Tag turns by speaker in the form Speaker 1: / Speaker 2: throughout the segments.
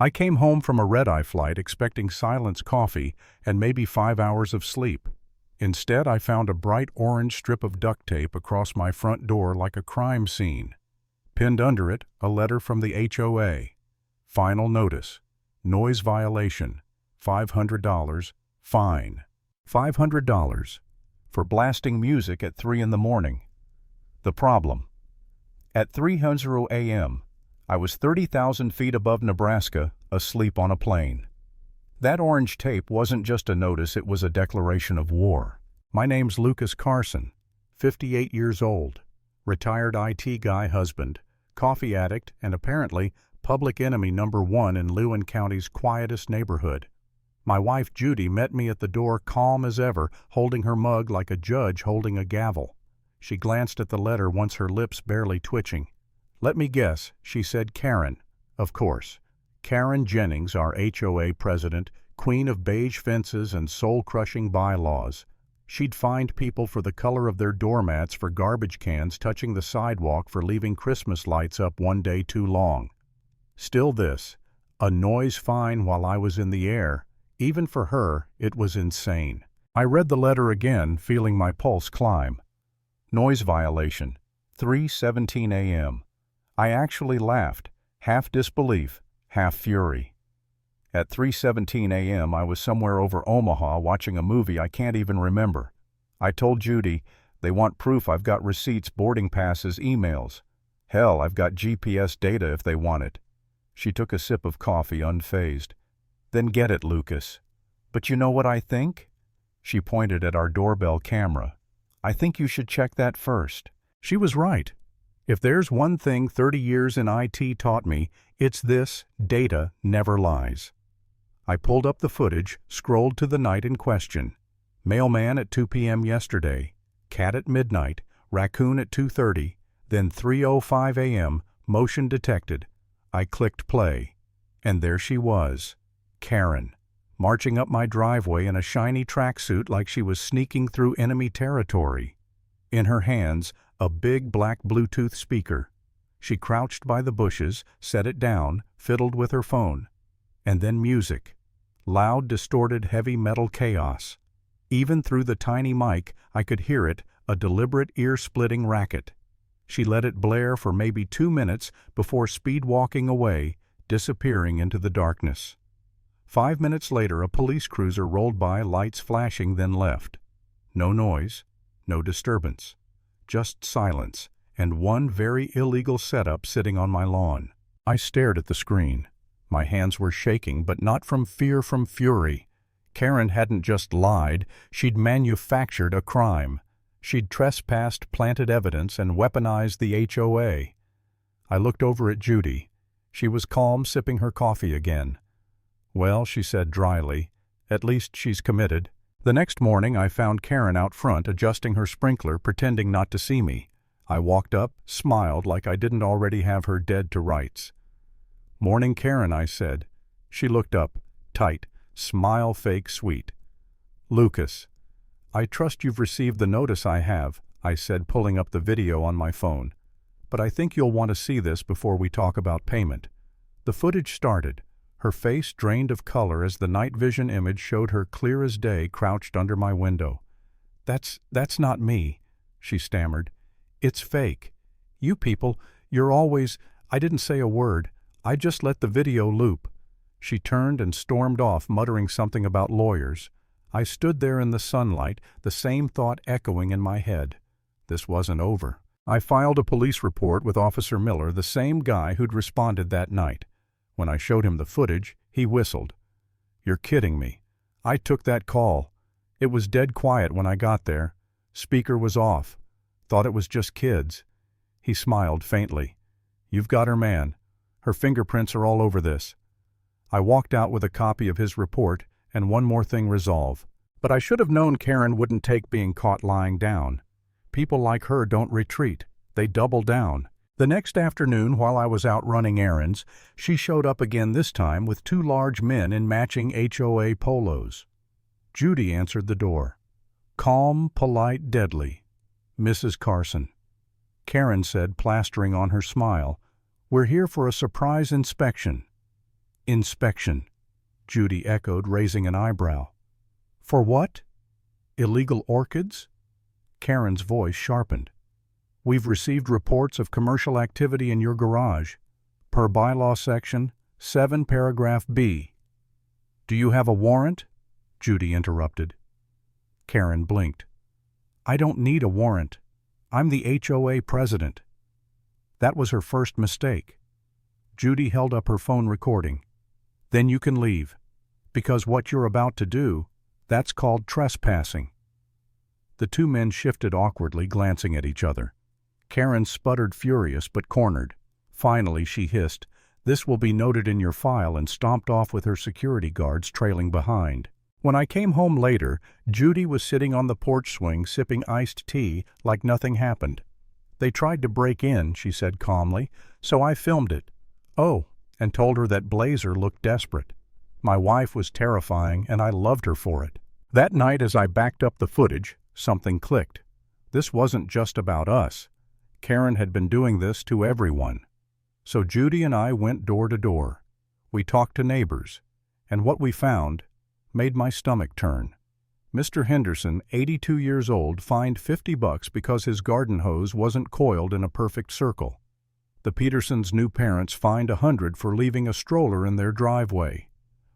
Speaker 1: I came home from a red-eye flight expecting silence coffee and maybe 5 hours of sleep. Instead, I found a bright orange strip of duct tape across my front door like a crime scene. Pinned under it, a letter from the HOA. Final notice. Noise violation. $500. Fine. $500 for blasting music at 3 in the morning. The problem. At 3:00 a.m., I was 30,000 feet above Nebraska, asleep on a plane. That orange tape wasn't just a notice, it was a declaration of war. My name's Lucas Carson, 58 years old, retired IT guy husband, coffee addict, and apparently public enemy number one in Lewin County's quietest neighborhood. My wife Judy met me at the door calm as ever, holding her mug like a judge holding a gavel. She glanced at the letter, once her lips barely twitching. "Let me guess," she said. "Karen." Of course. Karen Jennings, our HOA president, queen of beige fences and soul-crushing bylaws. She'd fined people for the color of their doormats, for garbage cans touching the sidewalk, for leaving Christmas lights up one day too long. Still this, a noise fine while I was in the air. Even for her, it was insane. I read the letter again, feeling my pulse climb. Noise violation, 3:17 a.m. I actually laughed, half disbelief, half fury. At 3:17 a.m. I was somewhere over Omaha watching a movie I can't even remember. I told Judy, they want proof. I've got receipts, boarding passes, emails. Hell, I've got GPS data if they want it. She took a sip of coffee, unfazed. "Then get it, Lucas." "But you know what I think?" She pointed at our doorbell camera. "I think you should check that first." She was right. If there's one thing 30 years in IT taught me, it's this: data never lies. I pulled up the footage, scrolled to the night in question. Mailman at 2 p.m. yesterday, cat at midnight, raccoon at 2:30, then 3:05 a.m., motion detected. I clicked play, and there she was, Karen, marching up my driveway in a shiny tracksuit like she was sneaking through enemy territory. In her hands, a big black Bluetooth speaker. She crouched by the bushes, set it down, fiddled with her phone. And then music. Loud, distorted, heavy metal chaos. Even through the tiny mic, I could hear it, a deliberate ear-splitting racket. She let it blare for maybe 2 minutes before speed-walking away, disappearing into the darkness. 5 minutes later, a police cruiser rolled by, lights flashing, then left. No noise, no disturbance. Just silence, and one very illegal setup sitting on my lawn. I stared at the screen. My hands were shaking, but not from fear, from fury. Karen hadn't just lied, she'd manufactured a crime. She'd trespassed, planted evidence, and weaponized the HOA. I looked over at Judy. She was calm, sipping her coffee again. "Well," she said dryly, "at least she's committed." The next morning I found Karen out front adjusting her sprinkler, pretending not to see me. I walked up, smiled like I didn't already have her dead to rights. "Morning, Karen," I said. She looked up, tight, smile fake sweet. "Lucas, I trust you've received the notice I have," I said, pulling up the video on my phone. "But I think you'll want to see this before we talk about payment." The footage started. Her face drained of color as the night vision image showed her clear as day, crouched under my window. That's not me," she stammered. "It's fake. You people, you're always—" I didn't say a word. I just let the video loop. She turned and stormed off, muttering something about lawyers. I stood there in the sunlight, the same thought echoing in my head. This wasn't over. I filed a police report with Officer Miller, the same guy who'd responded that night. When I showed him the footage, he whistled. "You're kidding me. I took that call. It was dead quiet when I got there. Speaker was off. Thought it was just kids." He smiled faintly. "You've got her, man. Her fingerprints are all over this." I walked out with a copy of his report and one more thing resolve. But I should have known Karen wouldn't take being caught lying down. People like her don't retreat. They double down. The next afternoon, while I was out running errands, she showed up again, this time with 2 large men in matching HOA polos. Judy answered the door. Calm, polite, deadly. "Mrs. Carson." Karen said, plastering on her smile, "We're here for a surprise inspection." Inspection, Judy echoed, raising an eyebrow. For what? Illegal orchids? Karen's voice sharpened. We've received reports of commercial activity in your garage, per bylaw section 7 paragraph B. Do you have a warrant? Judy interrupted. Karen blinked. I don't need a warrant. I'm the HOA president. That was her first mistake. Judy held up her phone recording. Then you can leave, because what you're about to do, that's called trespassing. The two men shifted awkwardly, glancing at each other. Karen sputtered, furious but cornered. Finally, she hissed, "This will be noted in your file," and stomped off with her security guards trailing behind. When I came home later, Judy was sitting on the porch swing sipping iced tea like nothing happened. They tried to break in, she said calmly, so I filmed it. Oh, and told her that Blazer looked desperate. My wife was terrifying, and I loved her for it. That night, as I backed up the footage, something clicked. This wasn't just about us. Karen had been doing this to everyone. So Judy and I went door to door. We talked to neighbors, and what we found made my stomach turn. Mr. Henderson, 82 years old, fined $50 because his garden hose wasn't coiled in a perfect circle. The Petersons' new parents fined $100 for leaving a stroller in their driveway.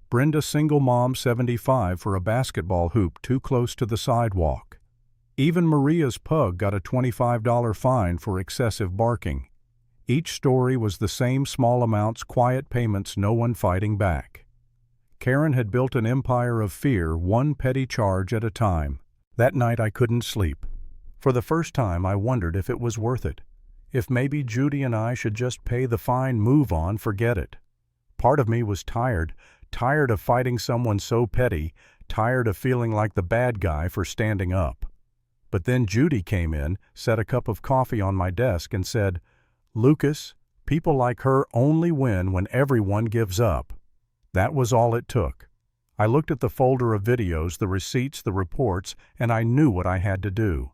Speaker 1: Brenda, single mom, 75, for a basketball hoop too close to the sidewalk. Even Maria's pug got a $25 fine for excessive barking. Each story was the same small amounts, quiet payments, no one fighting back. Karen had built an empire of fear, one petty charge at a time. That night I couldn't sleep. For the first time I wondered if it was worth it. If maybe Judy and I should just pay the fine, move on, forget it. Part of me was tired of fighting someone so petty, tired of feeling like the bad guy for standing up. But then Judy came in, set a cup of coffee on my desk and said, "Lucas, people like her only win when everyone gives up." That was all it took. I looked at the folder of videos, the receipts, the reports, and I knew what I had to do.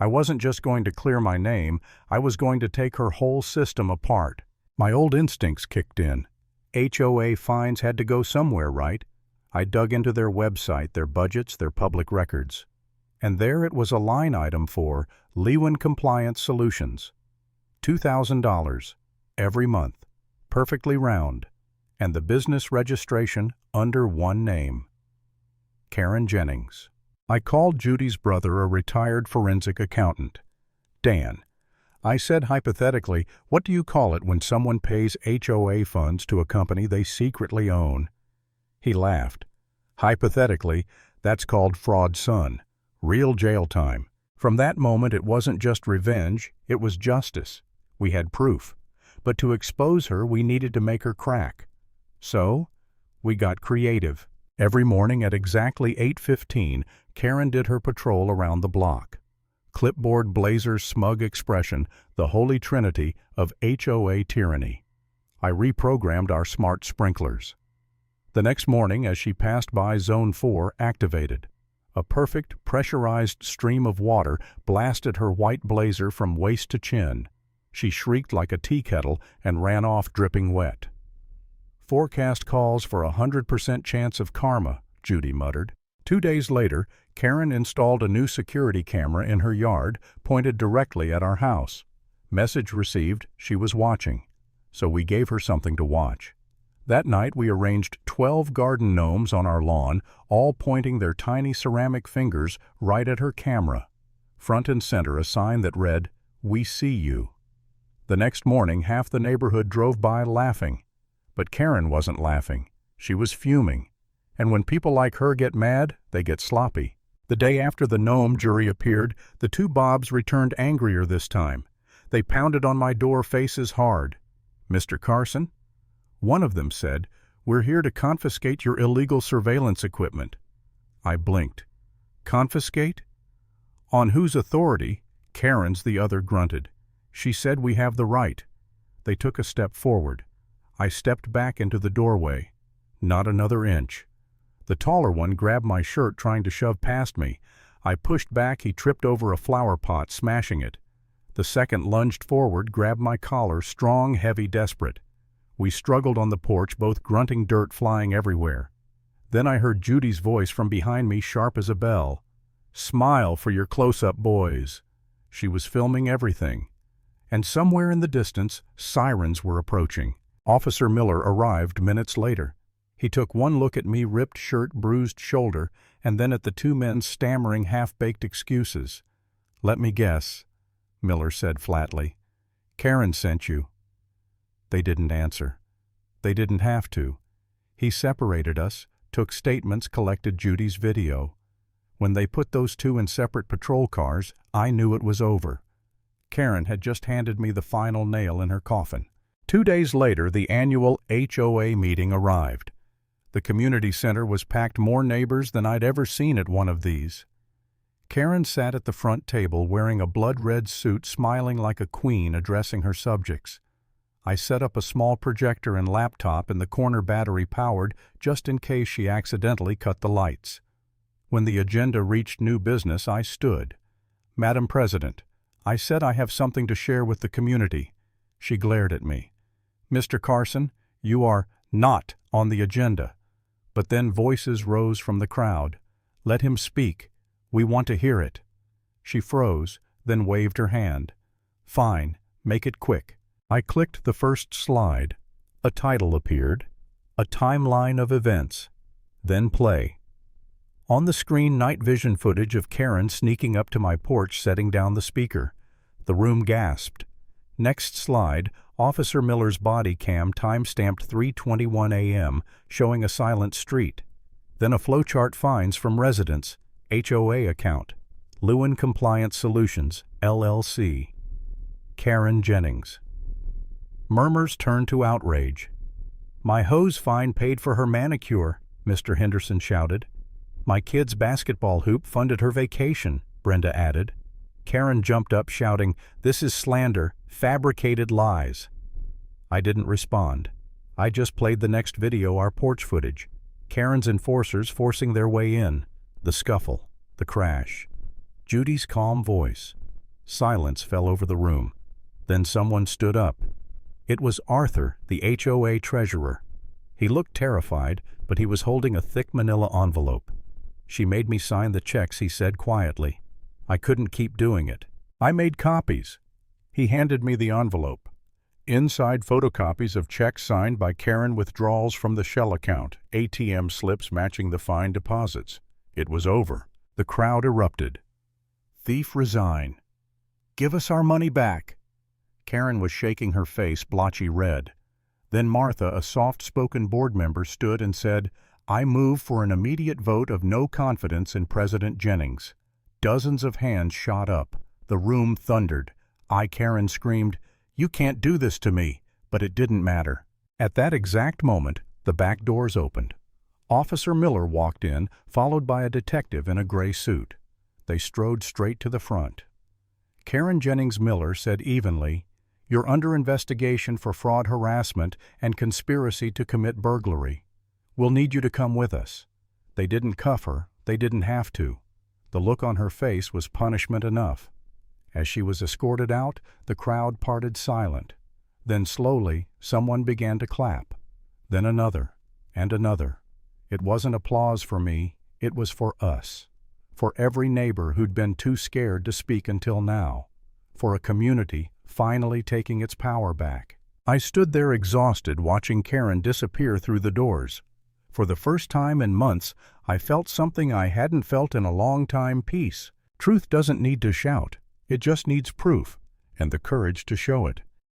Speaker 1: I wasn't just going to clear my name, I was going to take her whole system apart. My old instincts kicked in. HOA fines had to go somewhere, right? I dug into their website, their budgets, their public records. And there it was, a line item for Lewin Compliance Solutions. $2,000 every month, perfectly round, and the business registration under one name. Karen Jennings. I called Judy's brother, a retired forensic accountant. Dan. I said hypothetically, what do you call it when someone pays HOA funds to a company they secretly own? He laughed. Hypothetically, that's called fraud, son. Real jail time. From that moment it wasn't just revenge, it was justice. We had proof. But to expose her, we needed to make her crack. So, we got creative. Every morning at exactly 8:15, Karen did her patrol around the block. Clipboard, Blazer's smug expression, the holy trinity of HOA tyranny. I reprogrammed our smart sprinklers. The next morning, as she passed by, Zone 4 activated. A perfect, pressurized stream of water blasted her white Blazer from waist to chin. She shrieked like a tea kettle and ran off dripping wet. Forecast calls for 100% chance of karma, Judy muttered. 2 days later, Karen installed a new security camera in her yard, pointed directly at our house. Message received, she was watching. So we gave her something to watch. That night we arranged 12 garden gnomes on our lawn, all pointing their tiny ceramic fingers right at her camera. Front and center a sign that read, "We see you." The next morning half the neighborhood drove by laughing. But Karen wasn't laughing. She was fuming. And when people like her get mad, they get sloppy. The day after the gnome jury appeared, the two Bobs returned angrier this time. They pounded on my door, faces hard. "Mr. Carson?" One of them said, "We're here to confiscate your illegal surveillance equipment." I blinked. "Confiscate? On whose authority?" "Karen's," the other grunted. "She said we have the right." They took a step forward. I stepped back into the doorway. Not another inch. The taller one grabbed my shirt, trying to shove past me. I pushed back. He tripped over a flower pot, smashing it. The second lunged forward, grabbed my collar, strong, heavy, desperate. We struggled on the porch, both grunting, dirt flying everywhere. Then I heard Judy's voice from behind me, sharp as a bell. "Smile for your close-up boys." She was filming everything. And somewhere in the distance, sirens were approaching. Officer Miller arrived minutes later. He took one look at me, ripped shirt, bruised shoulder, and then at the two men stammering half-baked excuses. "Let me guess," Miller said flatly. "Karen sent you." They didn't answer. They didn't have to. He separated us, took statements, collected Judy's video. When they put those two in separate patrol cars, I knew it was over. Karen had just handed me the final nail in her coffin. 2 days later, the annual HOA meeting arrived. The community center was packed, more neighbors than I'd ever seen at one of these. Karen sat at the front table wearing a blood-red suit, smiling like a queen, addressing her subjects. I set up a small projector and laptop in the corner, battery-powered, just in case she accidentally cut the lights. When the agenda reached new business, I stood. "Madam President," I said, "I have something to share with the community." She glared at me. "Mr. Carson, you are not on the agenda." But then voices rose from the crowd. "Let him speak. We want to hear it." She froze, then waved her hand. "Fine, make it quick." I clicked the first slide. A title appeared. A timeline of events. Then play. On the screen, night vision footage of Karen sneaking up to my porch, setting down the speaker. The room gasped. Next slide, Officer Miller's body cam, time-stamped 3:21 a.m., showing a silent street. Then a flowchart, finds from residents, HOA account, Lewin Compliance Solutions, LLC. Karen Jennings. Murmurs turned to outrage. "My hose fine paid for her manicure," Mr. Henderson shouted. "My kid's basketball hoop funded her vacation," Brenda added. Karen jumped up, shouting, "This is slander, fabricated lies." I didn't respond. I just played the next video, our porch footage. Karen's enforcers forcing their way in. The scuffle. The crash. Judy's calm voice. Silence fell over the room. Then someone stood up. It was Arthur, the HOA treasurer. He looked terrified, but he was holding a thick manila envelope. "She made me sign the checks," he said quietly. "I couldn't keep doing it. I made copies." He handed me the envelope. Inside, photocopies of checks signed by Karen, withdrawals from the Shell account, ATM slips matching the fine deposits. It was over. The crowd erupted. "Thief, resign. Give us our money back." Karen was shaking her face blotchy red. Then Martha, a soft-spoken board member, stood and said, "I move for an immediate vote of no confidence in President Jennings." Dozens of hands shot up. The room thundered. Karen screamed, "You can't do this to me," but it didn't matter. At that exact moment, the back doors opened. Officer Miller walked in, followed by a detective in a gray suit. They strode straight to the front. Karen Jennings Miller said evenly, "You're under investigation for fraud, harassment, and conspiracy to commit burglary. We'll need you to come with us." They didn't cuff her. They didn't have to. The look on her face was punishment enough. As she was escorted out, the crowd parted silent. Then slowly, someone began to clap. Then another, and another. It wasn't applause for me, it was for us. For every neighbor who'd been too scared to speak until now. For a community finally taking its power back. I stood there exhausted, watching Karen disappear through the doors. For the first time in months, I felt something I hadn't felt in a long time: peace. Truth doesn't need to shout. It just needs proof, and the courage to show it.